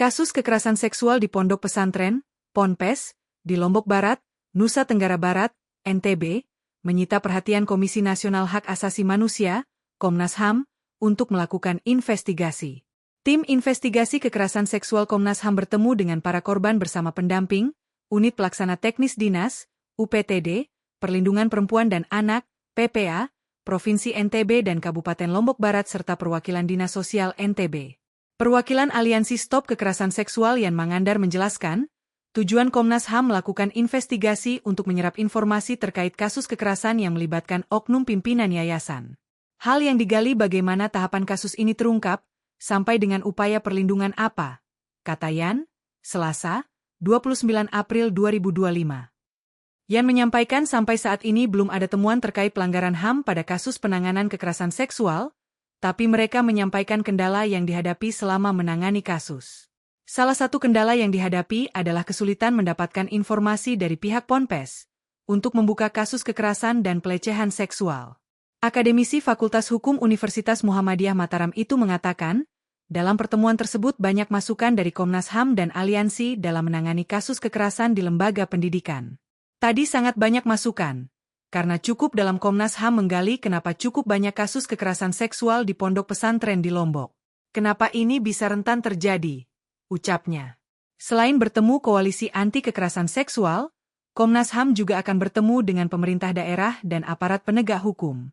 Kasus kekerasan seksual di Pondok Pesantren, Ponpes, di Lombok Barat, Nusa Tenggara Barat, NTB, menyita perhatian Komisi Nasional Hak Asasi Manusia, Komnas HAM, untuk melakukan investigasi. Tim investigasi kekerasan seksual Komnas HAM bertemu dengan para korban bersama pendamping, Unit Pelaksana Teknis Dinas, UPTD, Perlindungan Perempuan dan Anak, PPA, Provinsi NTB dan Kabupaten Lombok Barat serta perwakilan Dinas Sosial NTB. Perwakilan Aliansi Stop Kekerasan Seksual Yan Mangandar menjelaskan, tujuan Komnas HAM melakukan investigasi untuk menyerap informasi terkait kasus kekerasan yang melibatkan oknum pimpinan yayasan. Hal yang digali bagaimana tahapan kasus ini terungkap, sampai dengan upaya perlindungan apa, kata Yan, Selasa, 29 April 2025. Yan menyampaikan sampai saat ini belum ada temuan terkait pelanggaran HAM pada kasus penanganan kekerasan seksual, tapi mereka menyampaikan kendala yang dihadapi selama menangani kasus. Salah satu kendala yang dihadapi adalah kesulitan mendapatkan informasi dari pihak Ponpes untuk membuka kasus kekerasan dan pelecehan seksual. Akademisi Fakultas Hukum Universitas Muhammadiyah Mataram itu mengatakan, dalam pertemuan tersebut banyak masukan dari Komnas HAM dan aliansi dalam menangani kasus kekerasan di lembaga pendidikan. Tadi sangat banyak masukan. Karena cukup dalam Komnas HAM menggali kenapa cukup banyak kasus kekerasan seksual di pondok pesantren di Lombok. Kenapa ini bisa rentan terjadi? Ucapnya. Selain bertemu koalisi anti kekerasan seksual, Komnas HAM juga akan bertemu dengan pemerintah daerah dan aparat penegak hukum.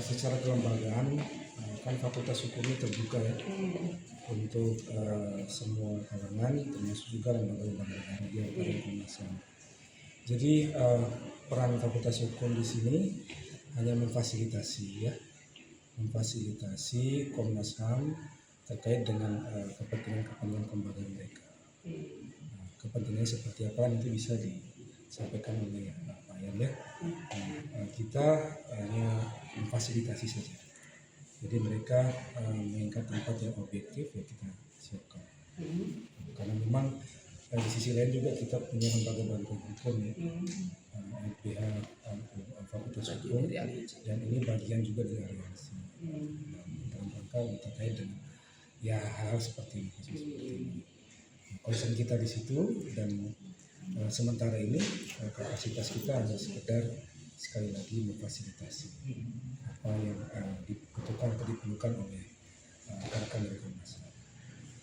Secara kelembagaan, kan Fakultas Hukumnya terbuka ya, untuk semua kalangan, termasuk juga lembaga-lembaga negara di Komnas HAM. Jadi peran Fakultas Hukum di sini hanya memfasilitasi Komnas HAM terkait dengan kepentingan kelembagaan mereka. Kepentingannya seperti apa nanti bisa disampaikan oleh Pak Yan ya. Kita hanya memfasilitasi saja. Jadi mereka menginginkan tempat yang objektif ya kita siapkan. Karena memang di sisi lain juga kita punya lembaga bantuan hukum ya, LPH Fakultas Hukum, dan ini bagian juga dari aliansi dalam rangka terkait dengan ya hal-hal seperti ini. Concern kita di situ dan sementara ini kapasitas kita hanya sekedar sekali lagi memfasilitasi apa yang dibutuhkan atau diperlukan oleh rekan-rekan dari Komnas HAM.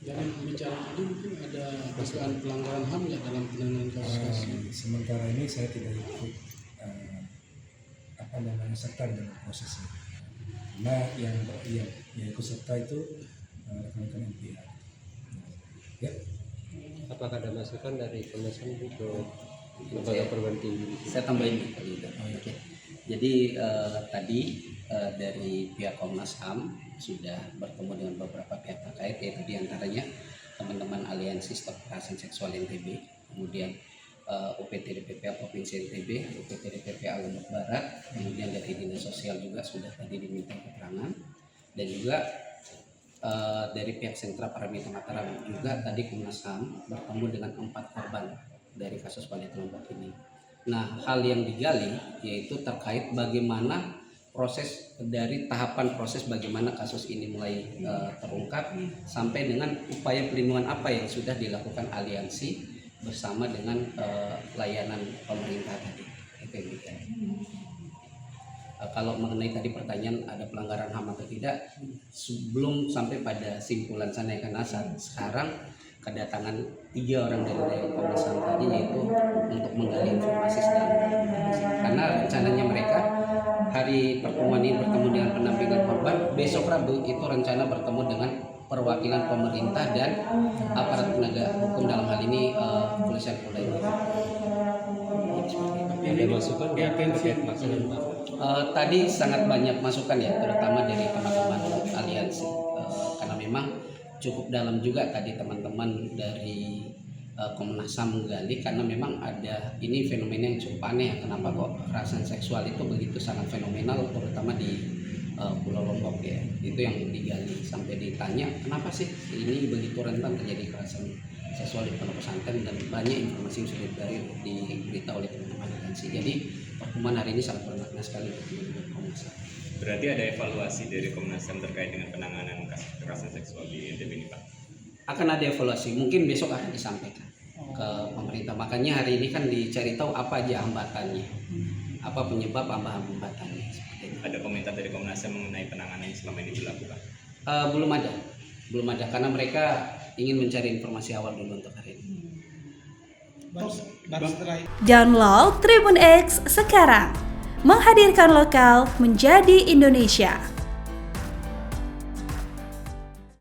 Dalam bicara tadi mungkin ada dugaan pelanggaran HAM ya dalam penanganan kasus. Sementara ini saya tidak ikut serta dalam prosesnya. Karena yang ikut serta itu rekan-rekan LPH. Ya. Apakah ada masukan dari Komnas HAM untuk lembaga perguruan tinggi? Saya tambahin kali itu. Oke. Jadi tadi dari pihak Komnas HAM sudah bertemu dengan beberapa pihak terkait, yaitu diantaranya teman-teman Aliansi Stop Kekerasan Seksual NTB, kemudian UPTD PPA Provinsi NTB, UPTD PPA Lombok Barat, kemudian dari Dinas Sosial juga sudah tadi diminta keterangan, dan juga dari pihak Sentra Paramita Mataram juga tadi Komnas HAM bertemu dengan 4 korban dari kasus Palete Lombok ini. Nah, hal yang digali yaitu terkait bagaimana tahapan proses bagaimana kasus ini mulai terungkap sampai dengan upaya pelindungan apa yang sudah dilakukan aliansi bersama dengan layanan pemerintah tadi. Kalau mengenai tadi pertanyaan ada pelanggaran HAM atau tidak, sebelum sampai pada simpulan sana karena sekarang kedatangan 3 orang dari Komnas HAM tadi yaitu untuk menggali informasi sedang karena rencananya mereka hari pertemuan ini bertemu dengan pendampingan korban, besok Rabu itu rencana bertemu dengan perwakilan pemerintah dan aparat penegak hukum, dalam hal ini kepolisian Polda. Ada masukan terkait masalah tadi sangat banyak masukan ya, terutama dari teman-teman aliansi karena memang cukup dalam juga tadi teman-teman dari Komnas HAM menggali, karena memang ada ini fenomena yang cukup aneh, kenapa kok kekerasan seksual itu begitu sangat fenomenal terutama di Pulau Lombok ya. Itu yang digali sampai ditanya kenapa sih ini begitu rentan terjadi kekerasan seksual di pondok pesantren, dan banyak informasi yang sudah diberitahu oleh teman-teman aliansi. Jadi pertemuan hari ini sangat bermakna sekali untuk Komnas HAM. Berarti ada evaluasi dari Komnas HAM terkait dengan penanganan kasus kekerasan seksual di NTB ini, Pak? akan ada evaluasi. Mungkin besok akan disampaikan ke pemerintah. Makanya hari ini kan dicari tahu apa aja hambatannya, apa penyebab hambatannya. Seperti itu. Ada komentar dari Komnas HAM mengenai penanganan yang selama ini dilakukan? Belum ada karena mereka ingin mencari informasi awal dulu untuk hari ini. Download Tribun X sekarang, menghadirkan lokal menjadi Indonesia.